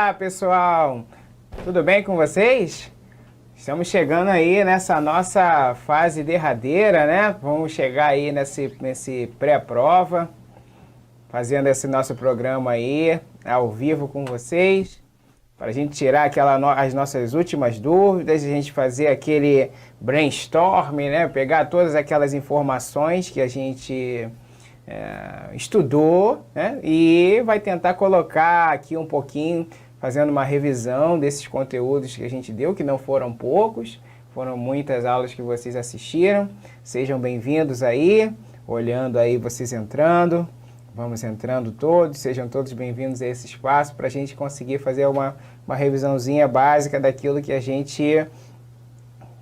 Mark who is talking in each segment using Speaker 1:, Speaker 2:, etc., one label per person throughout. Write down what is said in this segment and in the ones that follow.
Speaker 1: Olá, pessoal! Tudo bem com vocês? Estamos chegando aí nessa nossa fase derradeira, né? Vamos chegar aí nesse pré-prova, fazendo esse nosso programa aí, ao vivo com vocês, para a gente tirar as nossas últimas dúvidas, a gente fazer aquele brainstorm, né? Pegar todas aquelas informações que a gente estudou, né? E vai tentar colocar aqui um pouquinho, fazendo uma revisão desses conteúdos que a gente deu, que não foram poucos, foram muitas aulas que vocês assistiram. Sejam bem-vindos aí, olhando aí vocês entrando, vamos entrando todos, sejam todos bem-vindos a esse espaço para a gente conseguir fazer uma revisãozinha básica daquilo que a gente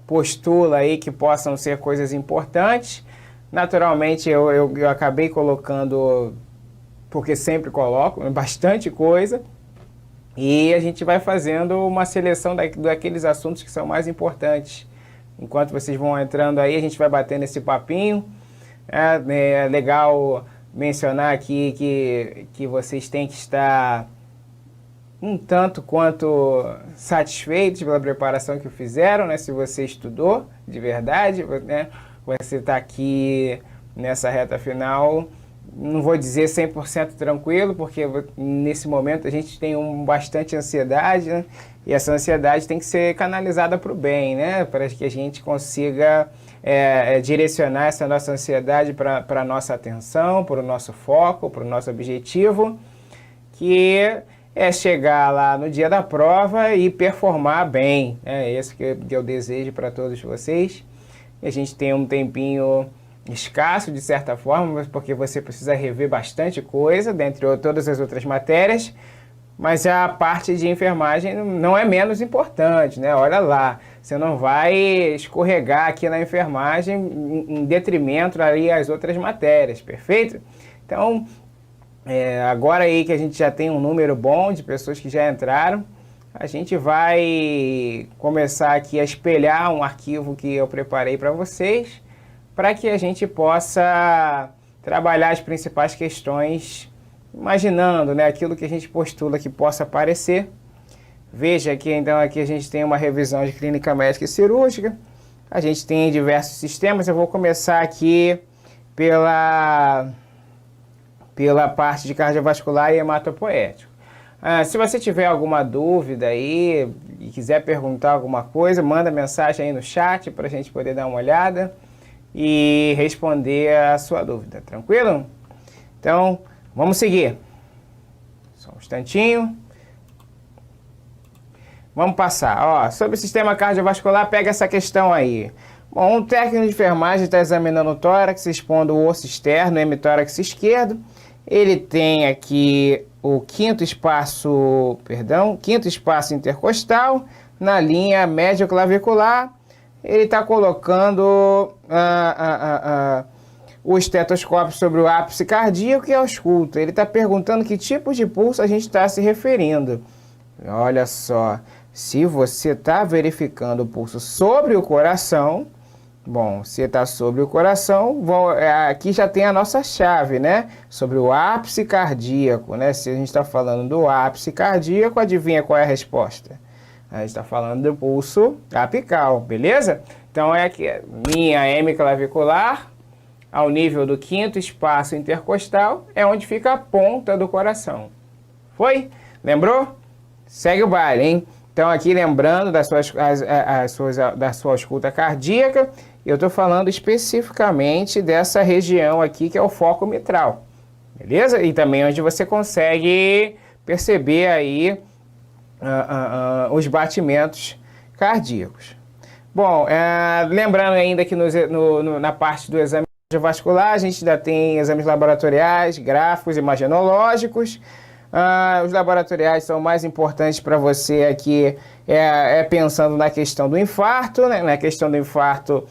Speaker 1: postula aí que possam ser coisas importantes. Naturalmente eu acabei colocando, porque sempre coloco, bastante coisa, e a gente vai fazendo uma seleção daqueles assuntos que são mais importantes. Enquanto vocês vão entrando aí, a gente vai batendo esse papinho. É legal mencionar aqui que vocês têm que estar um tanto quanto satisfeitos pela preparação que fizeram, né? Se você estudou de verdade, né? Você está aqui nessa reta final, não vou dizer 100% tranquilo, porque nesse momento a gente tem bastante ansiedade, né? E essa ansiedade tem que ser canalizada para o bem, né? Para que a gente consiga direcionar essa nossa ansiedade para a nossa atenção, para o nosso foco, para o nosso objetivo, que é chegar lá no dia da prova e performar bem. É isso que eu desejo para todos vocês. A gente tem um tempinho escasso, de certa forma, porque você precisa rever bastante coisa, dentre todas as outras matérias, mas a parte de enfermagem não é menos importante, né? Olha lá, você não vai escorregar aqui na enfermagem em detrimento ali às outras matérias, perfeito? Então, agora aí que a gente já tem um número bom de pessoas que já entraram, a gente vai começar aqui a espelhar um arquivo que eu preparei para vocês, para que a gente possa trabalhar as principais questões, imaginando, né, aquilo que a gente postula que possa aparecer. Veja que então aqui a gente tem uma revisão de clínica médica e cirúrgica, a gente tem diversos sistemas. Eu vou começar aqui pela parte de cardiovascular e hematopoético. Se você tiver alguma dúvida aí e quiser perguntar alguma coisa, manda mensagem aí no chat para a gente poder dar uma olhada e responder a sua dúvida, tranquilo? Então, vamos seguir. Só um instantinho. Vamos passar. Ó, sobre o sistema cardiovascular, pega essa questão aí. Bom, um técnico de enfermagem está examinando o tórax, expondo o osso externo, o hemitórax esquerdo. Ele tem aqui o quinto espaço intercostal na linha médio-clavicular. Ele está colocando o estetoscópio sobre o ápice cardíaco e ausculta. Ele está perguntando que tipo de pulso a gente está se referindo. Olha só, se você está verificando o pulso sobre o coração, bom, se está sobre o coração, aqui já tem a nossa chave, né? Sobre o ápice cardíaco, né? Se a gente está falando do ápice cardíaco, adivinha qual é a resposta? A gente está falando do pulso apical, beleza? Então é que linha hemiclavicular, ao nível do quinto espaço intercostal, é onde fica a ponta do coração. Foi? Lembrou? Segue o baile, hein? Então aqui lembrando da sua ausculta cardíaca, eu estou falando especificamente dessa região aqui que é o foco mitral, beleza? E também onde você consegue perceber aí os batimentos cardíacos. Bom, lembrando ainda que na parte do exame cardiovascular a gente ainda tem exames laboratoriais, gráficos, imagenológicos. Os laboratoriais são mais importantes para você aqui, pensando na questão do infarto, né? Na questão do infarto,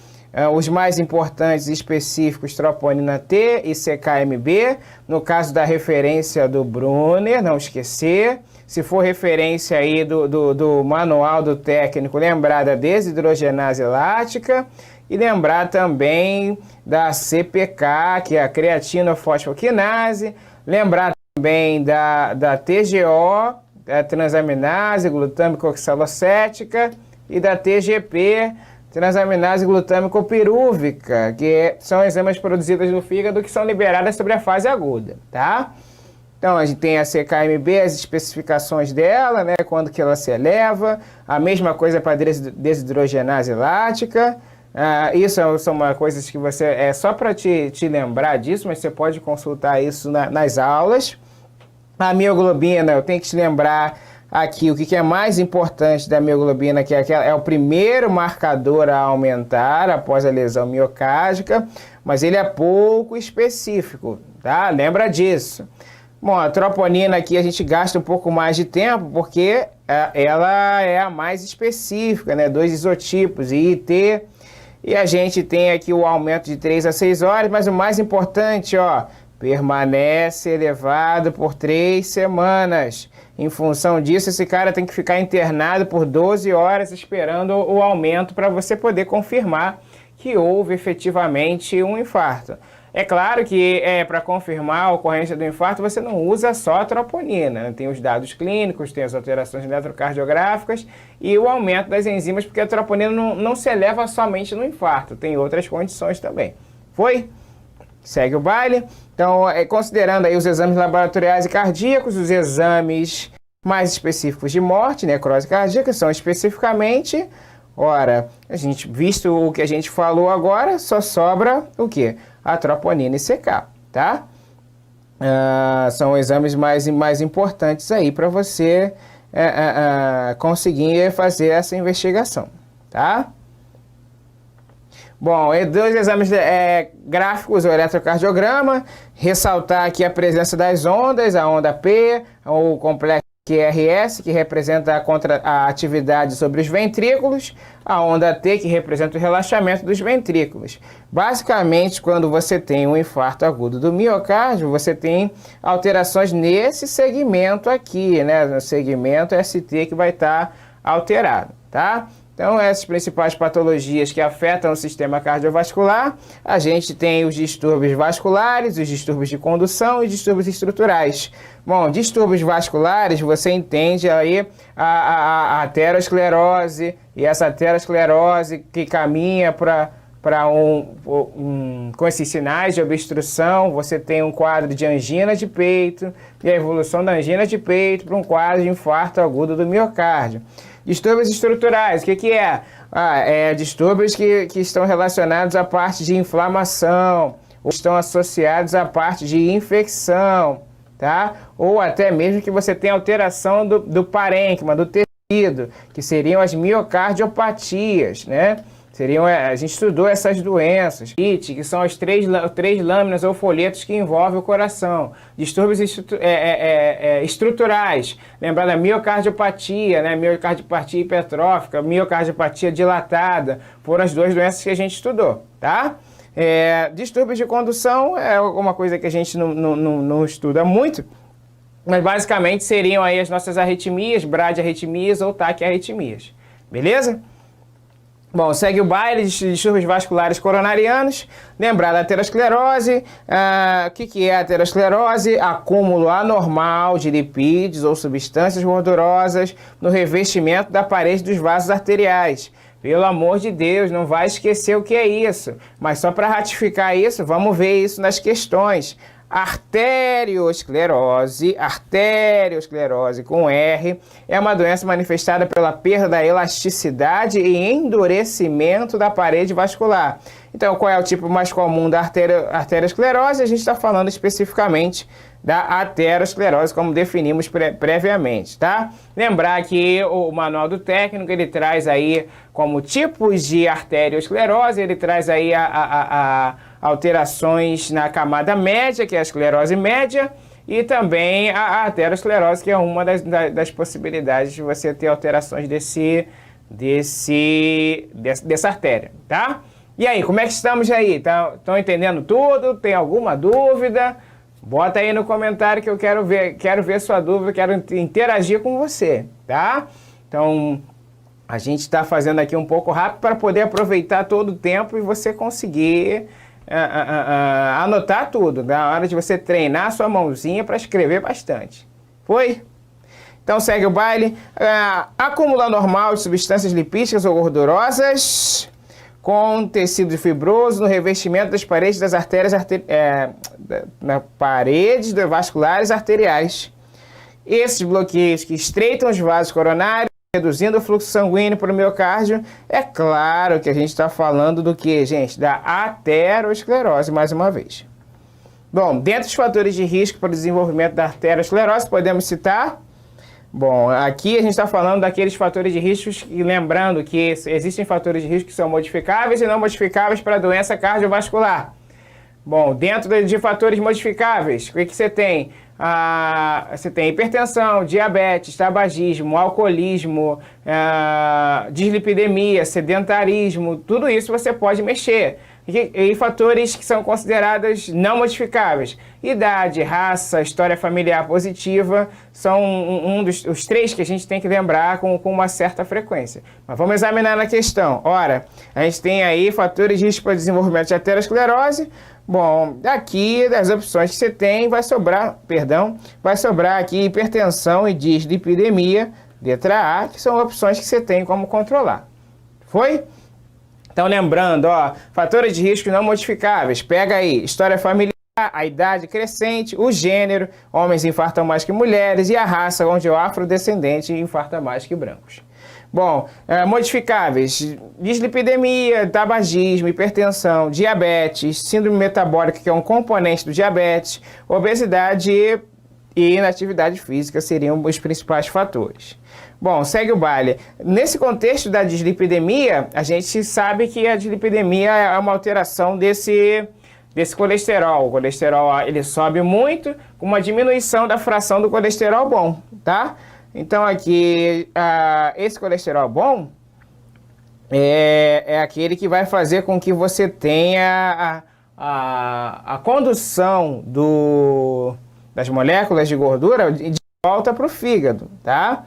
Speaker 1: os mais importantes e específicos, troponina T e CKMB. No caso da referência do Brunner, não esquecer. Se for referência aí do manual do técnico, lembrar da desidrogenase lática e lembrar também da CPK, que é a creatina fosfoquinase, lembrar também da TGO, da transaminase glutâmico oxalocética e da TGP, transaminase glutâmico pirúvica, que são enzimas produzidas no fígado que são liberadas sobre a fase aguda, tá? Então, a gente tem a CKMB, as especificações dela, né, quando que ela se eleva, a mesma coisa para a desidrogenase lática. Isso são coisas que você, é só para te lembrar disso, mas você pode consultar isso nas aulas. A mioglobina, eu tenho que te lembrar aqui o que é mais importante da mioglobina, que é o primeiro marcador a aumentar após a lesão miocárdica, mas ele é pouco específico, tá? Lembra disso. Bom, a troponina aqui a gente gasta um pouco mais de tempo, porque ela é a mais específica, né? 2 isotipos, I e T, e a gente tem aqui o aumento de 3 a 6 horas, mas o mais importante, ó, permanece elevado por 3 semanas. Em função disso, esse cara tem que ficar internado por 12 horas esperando o aumento para você poder confirmar que houve efetivamente um infarto. É claro que para confirmar a ocorrência do infarto você não usa só a troponina, né? Tem os dados clínicos, tem as alterações eletrocardiográficas e o aumento das enzimas, porque a troponina não se eleva somente no infarto, tem outras condições também. Foi? Segue o baile. Então, considerando aí os exames laboratoriais e cardíacos, os exames mais específicos de morte, necrose cardíaca, são especificamente, ora, visto o que a gente falou agora, só sobra o quê? A troponina e CK, tá? São exames mais importantes aí para você conseguir fazer essa investigação, tá? Bom, 2 exames gráficos, o eletrocardiograma, ressaltar aqui a presença das ondas, a onda P, o complexo QRS, que representa a atividade sobre os ventrículos, a onda T, que representa o relaxamento dos ventrículos. Basicamente, quando você tem um infarto agudo do miocárdio, você tem alterações nesse segmento aqui, né? No segmento ST que vai estar alterado, tá? Então, essas principais patologias que afetam o sistema cardiovascular, a gente tem os distúrbios vasculares, os distúrbios de condução e distúrbios estruturais. Bom, distúrbios vasculares, você entende aí a aterosclerose, e essa aterosclerose que caminha com esses sinais de obstrução, você tem um quadro de angina de peito, e a evolução da angina de peito para um quadro de infarto agudo do miocárdio. Distúrbios estruturais, o que é? Distúrbios que estão relacionados à parte de inflamação, ou estão associados à parte de infecção, tá? Ou até mesmo que você tenha alteração do parênquima, do tecido, que seriam as miocardiopatias, né? A gente estudou essas doenças, que são as três lâminas ou folhetos que envolvem o coração. Distúrbios estruturais, lembrar da miocardiopatia, né? Miocardiopatia hipertrófica, miocardiopatia dilatada, foram as 2 doenças que a gente estudou, tá? Distúrbios de condução é uma coisa que a gente não estuda muito, mas basicamente seriam aí as nossas arritmias, bradiarritmias ou taquiarritmias, beleza? Bom, segue o baile de distúrbios vasculares coronarianos. Lembrar da aterosclerose. O que é a aterosclerose? Acúmulo anormal de lipídios ou substâncias gordurosas no revestimento da parede dos vasos arteriais. Pelo amor de Deus, não vai esquecer o que é isso. Mas só para ratificar isso, vamos ver isso nas questões. Arteriosclerose com R, é uma doença manifestada pela perda da elasticidade e endurecimento da parede vascular. Então, qual é o tipo mais comum da arteriosclerose? A gente está falando especificamente da aterosclerose, como definimos previamente, tá? Lembrar que o manual do técnico, ele traz aí como tipos de arteriosclerose, ele traz aí alterações na camada média, que é a esclerose média, e também a aterosclerose, que é uma das possibilidades de você ter alterações dessa artéria, tá? E aí, como é que estamos aí? Estão entendendo tudo? Tem alguma dúvida? Bota aí no comentário que eu quero ver sua dúvida, quero interagir com você, tá? Então, a gente está fazendo aqui um pouco rápido para poder aproveitar todo o tempo e você conseguir anotar tudo, na hora de você treinar a sua mãozinha para escrever bastante. Foi? Então segue o baile. Acúmulo normal de substâncias lipídicas ou gordurosas com tecido fibroso no revestimento das paredes das artérias, na paredes vasculares arteriais. Esses bloqueios que estreitam os vasos coronários, reduzindo o fluxo sanguíneo para o miocárdio. É claro que a gente está falando do que, gente? Da aterosclerose, mais uma vez. Bom, dentre os fatores de risco para o desenvolvimento da aterosclerose, podemos citar... Bom, aqui a gente está falando daqueles fatores de risco, e lembrando que existem fatores de risco que são modificáveis e não modificáveis para a doença cardiovascular. Bom, dentro de fatores modificáveis, o que você tem? Você tem hipertensão, diabetes, tabagismo, alcoolismo, dislipidemia, sedentarismo, tudo isso você pode mexer. E fatores que são considerados não modificáveis. Idade, raça, história familiar positiva são os três que a gente tem que lembrar com uma certa frequência. Mas vamos examinar na questão. Ora, a gente tem aí fatores de risco para desenvolvimento de aterosclerose. Bom, daqui das opções que você tem, vai sobrar aqui hipertensão e dislipidemia, letra A, que são opções que você tem como controlar. Foi? Então, lembrando, fatores de risco não modificáveis. Pega aí, história familiar, a idade crescente, o gênero, homens infartam mais que mulheres, e a raça, onde o afrodescendente infarta mais que brancos. Bom, modificáveis, dislipidemia, tabagismo, hipertensão, diabetes, síndrome metabólica, que é um componente do diabetes, obesidade e inatividade física seriam os principais fatores. Bom, segue o baile. Nesse contexto da dislipidemia, a gente sabe que a dislipidemia é uma alteração desse colesterol. O colesterol ele sobe muito, com uma diminuição da fração do colesterol bom, tá? Então aqui, esse colesterol bom é aquele que vai fazer com que você tenha a condução das moléculas de gordura de volta para o fígado, tá?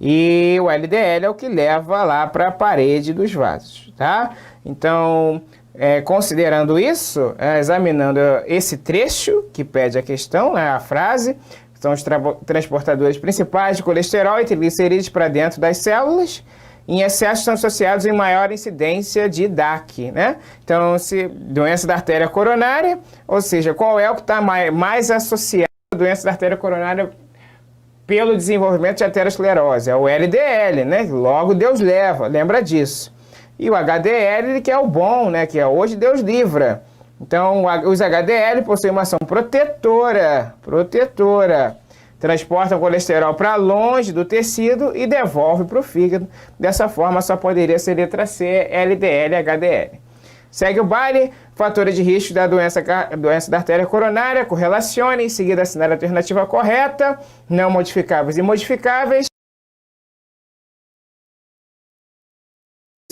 Speaker 1: E o LDL é o que leva lá para a parede dos vasos, tá? Então, considerando isso, examinando esse trecho que pede a questão, né, a frase, são os transportadores principais de colesterol e triglicerídeos para dentro das células, em excesso são associados em maior incidência de DAC, né? Então, doença da artéria coronária, ou seja, qual é o que está mais associado à doença da artéria coronária pelo desenvolvimento de aterosclerose? É o LDL, né? Logo Deus leva, lembra disso. E o HDL, que é o bom, né? Que é hoje Deus livra. Então, os HDL possuem uma ação protetora, transportam o colesterol para longe do tecido e devolve para o fígado. Dessa forma, só poderia ser letra C, LDL e HDL. Segue o baile, fatores de risco da doença da artéria coronária, correlacione, em seguida assinar a alternativa correta, não modificáveis e modificáveis.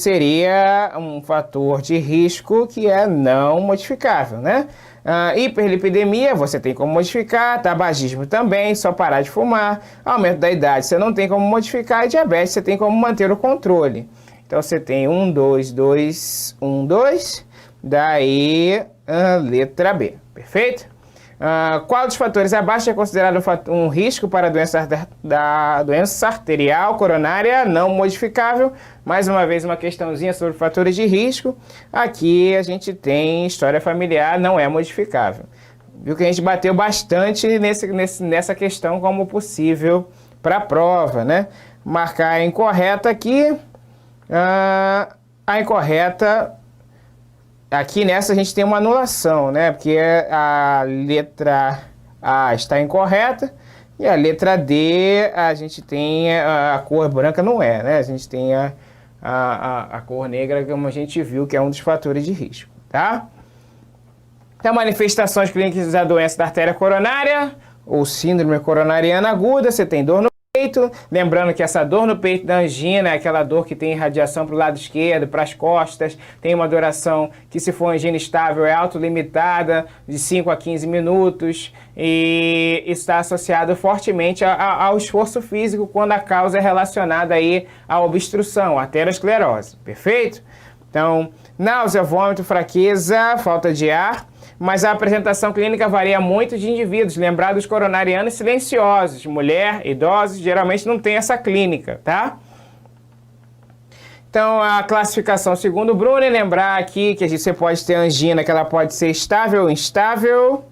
Speaker 1: Seria um fator de risco que é não modificável, né? Hiperlipidemia, você tem como modificar, tabagismo também, só parar de fumar, aumento da idade, você não tem como modificar, e diabetes, você tem como manter o controle. Então, você tem 1, 2, 2, 1, 2, daí letra B, perfeito? Qual dos fatores abaixo é considerado um risco para a doença arterial coronária não modificável? Mais uma vez, uma questãozinha sobre fatores de risco. Aqui a gente tem história familiar, não é modificável. Viu que a gente bateu bastante nessa questão como possível para a prova, né? Marcar a incorreta aqui. A incorreta, aqui nessa a gente tem uma anulação, né? Porque a letra A está incorreta e a letra D a gente tem a cor branca não é, né? A gente tem a cor negra, como a gente viu, que é um dos fatores de risco, tá? Então, manifestações clínicas da doença da artéria coronária ou síndrome coronariana aguda, você tem dor no peito, lembrando que essa dor no peito da angina é aquela dor que tem irradiação para o lado esquerdo, para as costas, tem uma duração que, se for angina estável, é autolimitada, de 5 a 15 minutos, e está associado fortemente ao esforço físico quando a causa é relacionada aí à obstrução, à aterosclerose, perfeito? Então, náusea, vômito, fraqueza, falta de ar, mas a apresentação clínica varia muito de indivíduos. Lembrar dos coronarianos silenciosos, mulher, idosos, geralmente não tem essa clínica, tá? Então, a classificação segundo o Brunner, lembrar aqui que você pode ter angina, que ela pode ser estável ou instável.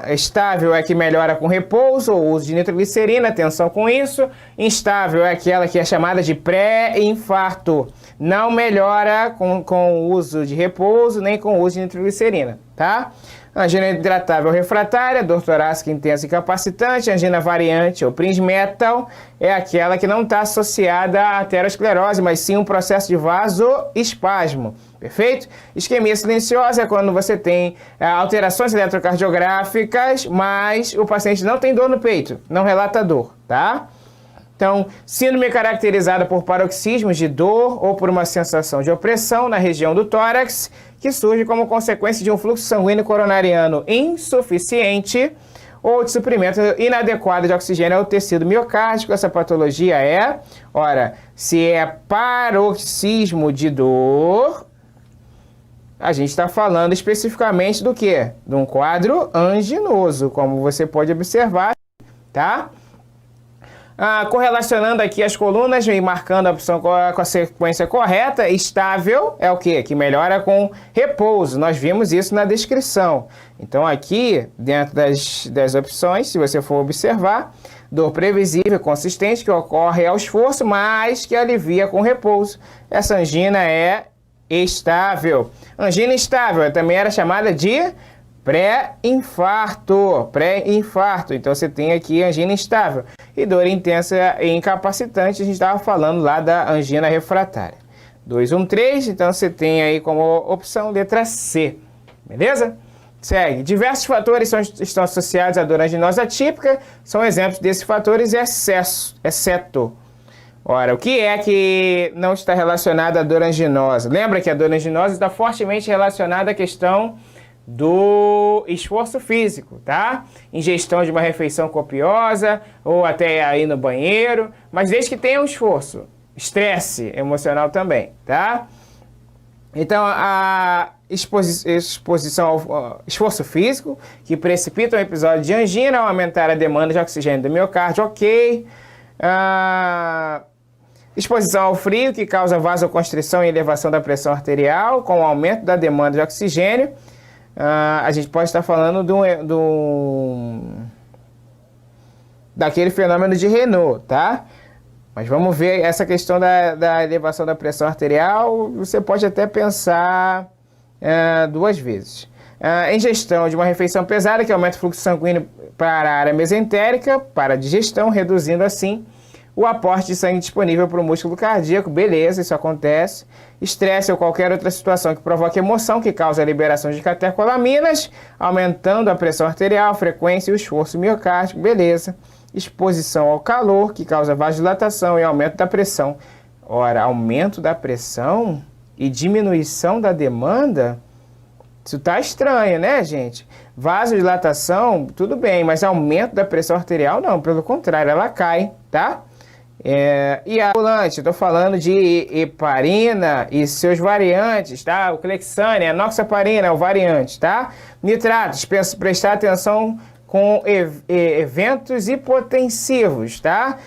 Speaker 1: Estável é que melhora com repouso ou uso de nitroglicerina, atenção com isso. Instável é aquela que é chamada de pré-infarto. Não melhora com o uso de repouso nem com o uso de nitroglicerina, tá? Angina hidratável refratária, dor torácica intensa e incapacitante. Angina variante ou Prinzmetal é aquela que não está associada à aterosclerose, mas sim um processo de vasoespasmo. Perfeito? Isquemia silenciosa é quando você tem alterações eletrocardiográficas, mas o paciente não tem dor no peito, não relata dor, tá? Então, síndrome caracterizada por paroxismos de dor ou por uma sensação de opressão na região do tórax, que surge como consequência de um fluxo sanguíneo coronariano insuficiente ou de suprimento inadequado de oxigênio ao tecido miocárdico. Essa patologia é, se é paroxismo de dor, a gente está falando especificamente do quê? De um quadro anginoso, como você pode observar, tá? Correlacionando aqui as colunas e marcando a opção com a sequência correta, estável é o quê? Que melhora com repouso. Nós vimos isso na descrição. Então aqui, dentro das opções, se você for observar, dor previsível, consistente, que ocorre ao esforço, mas que alivia com repouso. Essa angina é estável. Angina instável também era chamada de pré-infarto. Então você tem aqui angina instável. E dor intensa e incapacitante, a gente estava falando lá da angina refratária. 213, então você tem aí como opção letra C. Beleza? Segue. Diversos fatores estão associados à dor anginosa atípica. São exemplos desses fatores exceto. O que é que não está relacionado à dor anginosa? Lembra que a dor anginosa está fortemente relacionada à questão do esforço físico, tá? Ingestão de uma refeição copiosa ou até aí no banheiro, mas desde que tenha um esforço, estresse emocional também, tá? Então, a exposição ao esforço físico, que precipita um episódio de angina ao aumentar a demanda de oxigênio do miocárdio, ok. Exposição ao frio, que causa vasoconstrição e elevação da pressão arterial, com o aumento da demanda de oxigênio. A gente pode estar falando daquele fenômeno de Renault, tá? Mas vamos ver essa questão da elevação da pressão arterial. Você pode até pensar duas vezes. Ingestão de uma refeição pesada que aumenta o fluxo sanguíneo para a área mesentérica, para a digestão, reduzindo assim o aporte de sangue disponível para o músculo cardíaco. Beleza, isso acontece. Estresse ou qualquer outra situação que provoque emoção, que causa a liberação de catecolaminas, aumentando a pressão arterial, a frequência e o esforço miocárdico. Beleza. Exposição ao calor, que causa vasodilatação e aumento da pressão. Aumento da pressão e diminuição da demanda? Isso tá estranho, né, gente? Vasodilatação, tudo bem, mas aumento da pressão arterial, não. Pelo contrário, ela cai, tá? E a ambulante, estou falando de heparina e seus variantes, tá? O Clexane, a noxaparina é o variante, tá? Nitratos, prestar atenção com eventos hipotensivos, tá?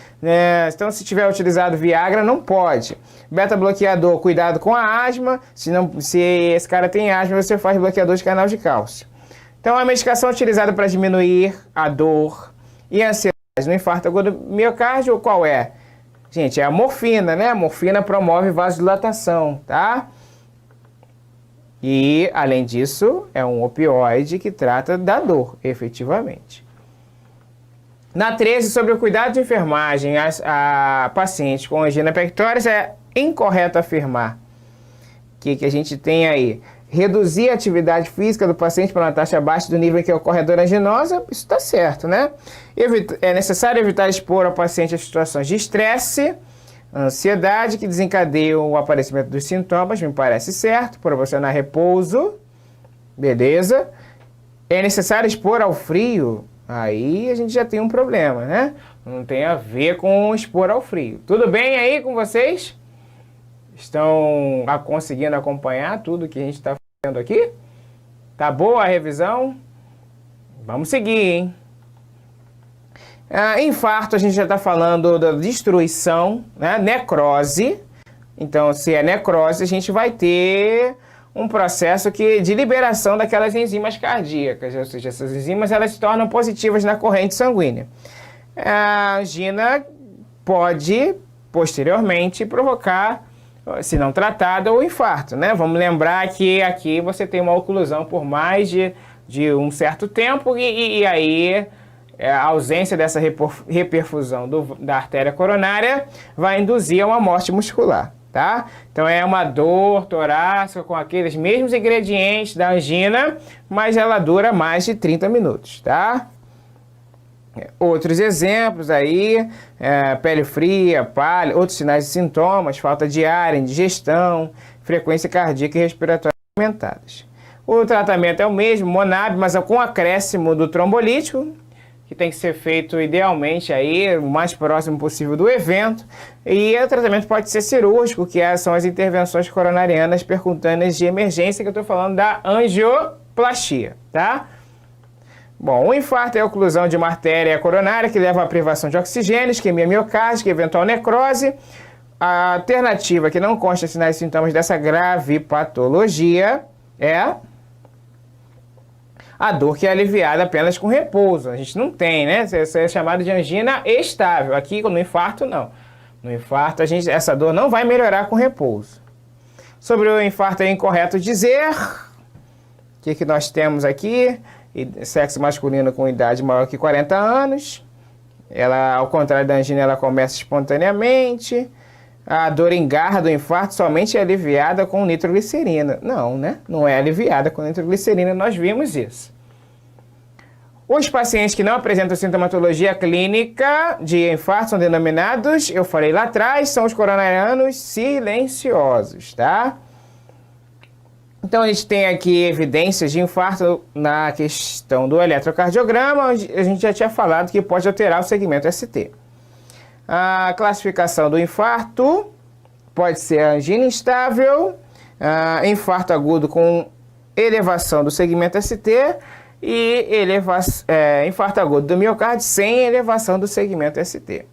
Speaker 1: Então, se tiver utilizado Viagra, não pode. Beta-bloqueador, cuidado com a asma. Se esse cara tem asma, você faz bloqueador de canal de cálcio. Então, a medicação utilizada para diminuir a dor e a ansiedade no infarto agudo do miocárdio, qual é? Gente, é a morfina, né? A morfina promove vasodilatação, tá? E, além disso, é um opioide que trata da dor, efetivamente. Na 13, sobre o cuidado de enfermagem a pacientes com angina pectoris, é incorreto afirmar que a gente tem aí. Reduzir a atividade física do paciente para uma taxa abaixo do nível em que ocorre a dor anginosa, isso está certo, né? É necessário evitar expor ao paciente a situações de estresse, ansiedade, que desencadeiam o aparecimento dos sintomas, me parece certo, proporcionar repouso, beleza. É necessário expor ao frio, aí a gente já tem um problema, né? Não tem a ver com expor ao frio. Tudo bem aí com vocês? Estão conseguindo acompanhar tudo que a gente está fazendo aqui? Tá boa a revisão? Vamos seguir, hein? Infarto, a gente já está falando da destruição, né? Necrose. Então, se é necrose, a gente vai ter um processo de liberação daquelas enzimas cardíacas, ou seja, essas enzimas elas se tornam positivas na corrente sanguínea. A angina pode, posteriormente, provocar, se não tratada, o infarto, né? Vamos lembrar que aqui você tem uma oclusão por mais de um certo tempo e aí a ausência dessa reperfusão da artéria coronária vai induzir a uma morte muscular. Tá? Então é uma dor torácica com aqueles mesmos ingredientes da angina, mas ela dura mais de 30 minutos, tá? Outros exemplos aí, pele fria, pálida, outros sinais e sintomas, falta de ar, indigestão, frequência cardíaca e respiratória aumentadas. O tratamento é o mesmo, Monab, mas com acréscimo do trombolítico, que tem que ser feito idealmente aí, o mais próximo possível do evento. E o tratamento pode ser cirúrgico, que são as intervenções coronarianas percutâneas de emergência, que eu estou falando da angioplastia, tá? Bom, o infarto é a oclusão de uma artéria coronária que leva à privação de oxigênio, isquemia miocárdica, eventual necrose. A alternativa que não consta sinais e sintomas dessa grave patologia é a dor que é aliviada apenas com repouso. A gente não tem, né? Isso é chamado de angina estável. Aqui, no infarto, não. No infarto, essa dor não vai melhorar com repouso. Sobre o infarto, é incorreto dizer. O que nós temos aqui? Sexo masculino com idade maior que 40 anos. Ela, ao contrário da angina, ela começa espontaneamente. A dor em garra do infarto somente é aliviada com nitroglicerina. Não, né? Não é aliviada com nitroglicerina, nós vimos isso. Os pacientes que não apresentam sintomatologia clínica de infarto são denominados, eu falei lá atrás, são os coronarianos silenciosos, tá? Então a gente tem aqui evidências de infarto na questão do eletrocardiograma, onde a gente já tinha falado que pode alterar o segmento ST. A classificação do infarto pode ser angina instável, infarto agudo com elevação do segmento ST e infarto agudo do miocárdio sem elevação do segmento ST.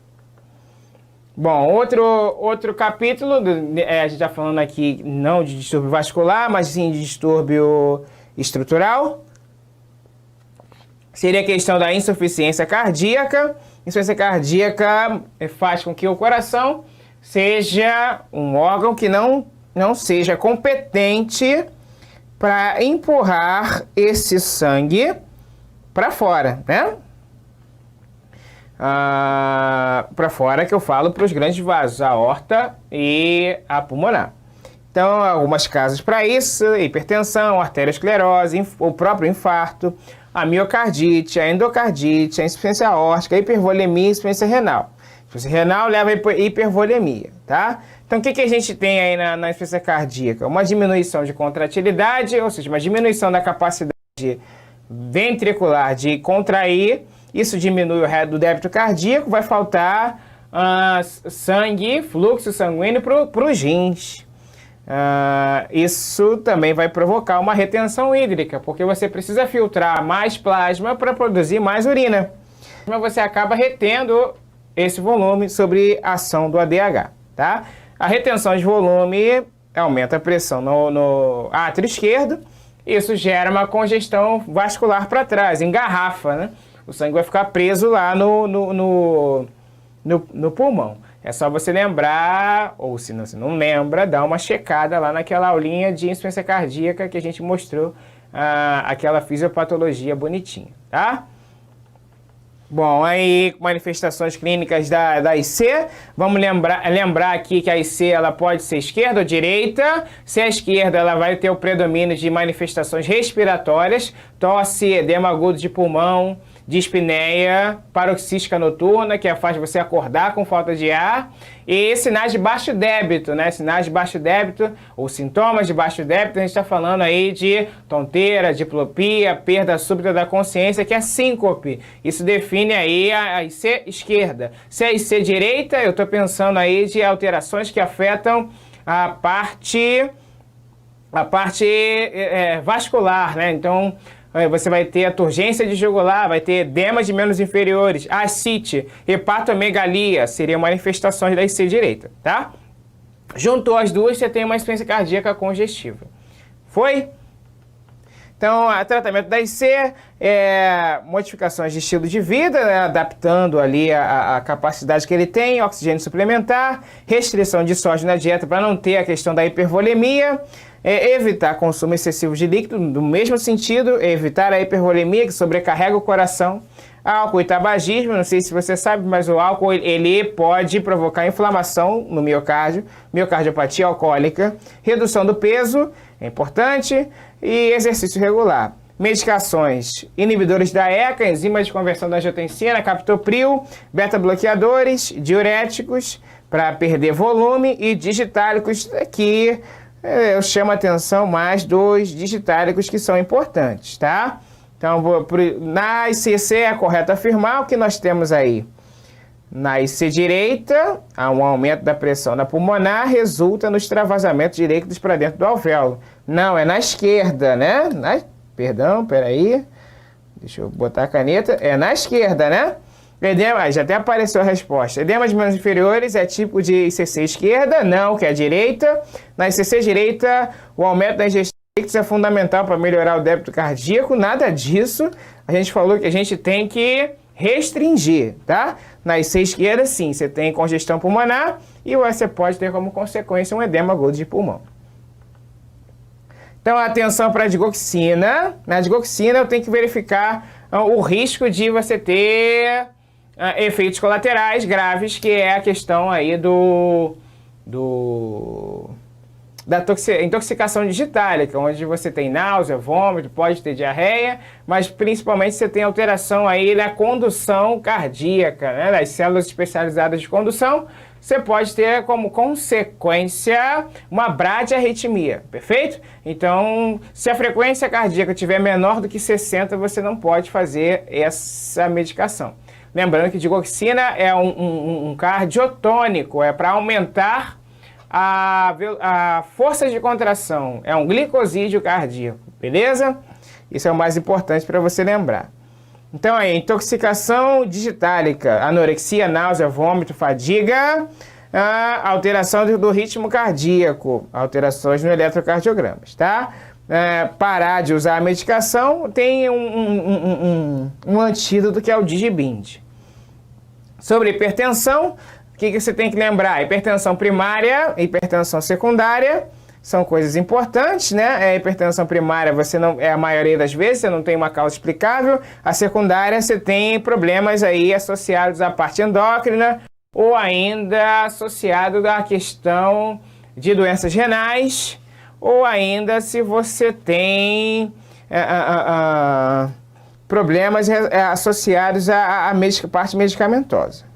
Speaker 1: Bom, outro capítulo, a gente está falando aqui não de distúrbio vascular, mas sim de distúrbio estrutural. Seria a questão da insuficiência cardíaca. Insuficiência cardíaca faz com que o coração seja um órgão que não seja competente para empurrar esse sangue para fora, né? Para fora que eu falo para os grandes vasos, a aorta e a pulmonar. Então, algumas causas para isso: hipertensão, arteriosclerose, o próprio infarto, a miocardite, a endocardite, a insuficiência aórtica, a hipervolemia e a insuficiência renal. A insuficiência renal leva a hipervolemia, tá? Então, o que a gente tem aí na insuficiência cardíaca? Uma diminuição de contratilidade, ou seja, uma diminuição da capacidade ventricular de contrair. Isso diminui o débito cardíaco, vai faltar sangue, fluxo sanguíneo para os rins. Isso também vai provocar uma retenção hídrica, porque você precisa filtrar mais plasma para produzir mais urina. Mas você acaba retendo esse volume sobre a ação do ADH, tá? A retenção de volume aumenta a pressão no átrio esquerdo. Isso gera uma congestão vascular para trás, engarrafa, né? O sangue vai ficar preso lá no pulmão. É só você lembrar, ou se não, não lembra, dá uma checada lá naquela aulinha de insuficiência cardíaca que a gente mostrou, aquela fisiopatologia bonitinha, tá? Bom, aí manifestações clínicas da IC, vamos lembrar aqui que a IC ela pode ser esquerda ou direita. Se é esquerda, ela vai ter o predomínio de manifestações respiratórias, tosse, edema agudo de pulmão, dispneia, paroxística noturna, que é a faz você acordar com falta de ar, e sinais de baixo débito, né? Sinais de baixo débito, ou sintomas de baixo débito, a gente está falando aí de tonteira, diplopia, perda súbita da consciência, que é síncope. Isso define aí a IC esquerda. Se é a IC direita, eu estou pensando aí de alterações que afetam a parte a parte vascular, né? Então, você vai ter a turgência de jugular, vai ter edema de membros inferiores, ascite, hepatomegalia, seriam manifestações da IC direita, tá? Juntou as duas, você tem uma insuficiência cardíaca congestiva. Foi? Então, o tratamento da IC é modificações de estilo de vida, né, adaptando ali a capacidade que ele tem, oxigênio suplementar, restrição de sódio na dieta para não ter a questão da hipervolemia, evitar consumo excessivo de líquido, no mesmo sentido, evitar a hipervolemia que sobrecarrega o coração, álcool e tabagismo, não sei se você sabe, mas o álcool ele pode provocar inflamação no miocárdio, miocardiopatia alcoólica, redução do peso, é importante, e exercício regular. Medicações, inibidores da ECA, enzimas de conversão da angiotensina, captopril, beta-bloqueadores, diuréticos, para perder volume, e digitálicos, que eu chamo a atenção mais dos digitálicos que são importantes, tá? Então, na ICC é correto afirmar o que nós temos aí. Na IC direita, há um aumento da pressão na pulmonar, resulta no extravasamento de líquidos para dentro do alvéolo. Não, é na esquerda, né? Perdão, peraí. Deixa eu botar a caneta. É na esquerda, né? Edema, já até apareceu a resposta. Edema de membros inferiores é tipo de ICC esquerda? Não, que é a direita. Na ICC direita, o aumento da ingestão de líquidos é fundamental para melhorar o débito cardíaco. Nada disso. A gente falou que a gente tem que restringir, tá? Na IC esquerda, sim, você tem congestão pulmonar e você pode ter como consequência um edema agudo de pulmão. Então, atenção para a digoxina. Na digoxina, eu tenho que verificar o risco de você ter efeitos colaterais graves, que é a questão aí da intoxicação digitálica, onde você tem náusea, vômito, pode ter diarreia, mas principalmente você tem alteração aí na condução cardíaca, né? Das células especializadas de condução, você pode ter como consequência uma bradiarritmia, perfeito? Então, se a frequência cardíaca tiver menor do que 60, você não pode fazer essa medicação. Lembrando que digoxina é um cardiotônico, é para aumentar a força de contração, é um glicosídeo cardíaco, beleza? Isso é o mais importante para você lembrar. Então aí, intoxicação digitálica, anorexia, náusea, vômito, fadiga, alteração do ritmo cardíaco, alterações no eletrocardiogramas, tá? Parar de usar a medicação, tem um antídoto que é o Digibind. Sobre hipertensão, o que você tem que lembrar? Hipertensão primária, hipertensão secundária, são coisas importantes, né? A hipertensão primária, você não, a maioria das vezes, você não tem uma causa explicável. A secundária, você tem problemas aí associados à parte endócrina ou ainda associado à questão de doenças renais ou ainda se você tem problemas associados à parte medicamentosa.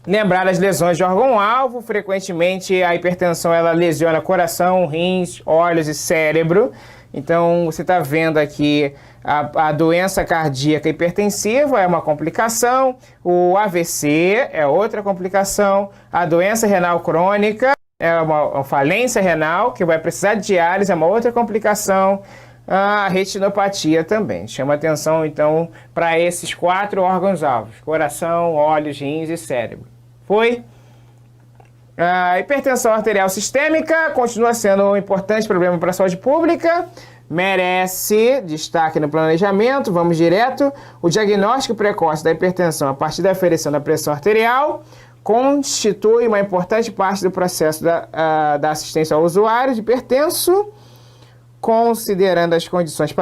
Speaker 1: Lembrar as lesões de órgão-alvo, frequentemente a hipertensão ela lesiona coração, rins, olhos e cérebro. Então você está vendo aqui a doença cardíaca hipertensiva é uma complicação, o AVC é outra complicação, a doença renal crônica é uma falência renal que vai precisar de diálise, é uma outra complicação. A retinopatia também. Chama atenção, então, para esses 4 órgãos-alvos: coração, olhos, rins e cérebro. Foi? A hipertensão arterial sistêmica continua sendo um importante problema para a saúde pública. Merece destaque no planejamento. Vamos direto. O diagnóstico precoce da hipertensão a partir da aferição da pressão arterial constitui uma importante parte do processo da assistência ao usuário hipertenso, considerando as condições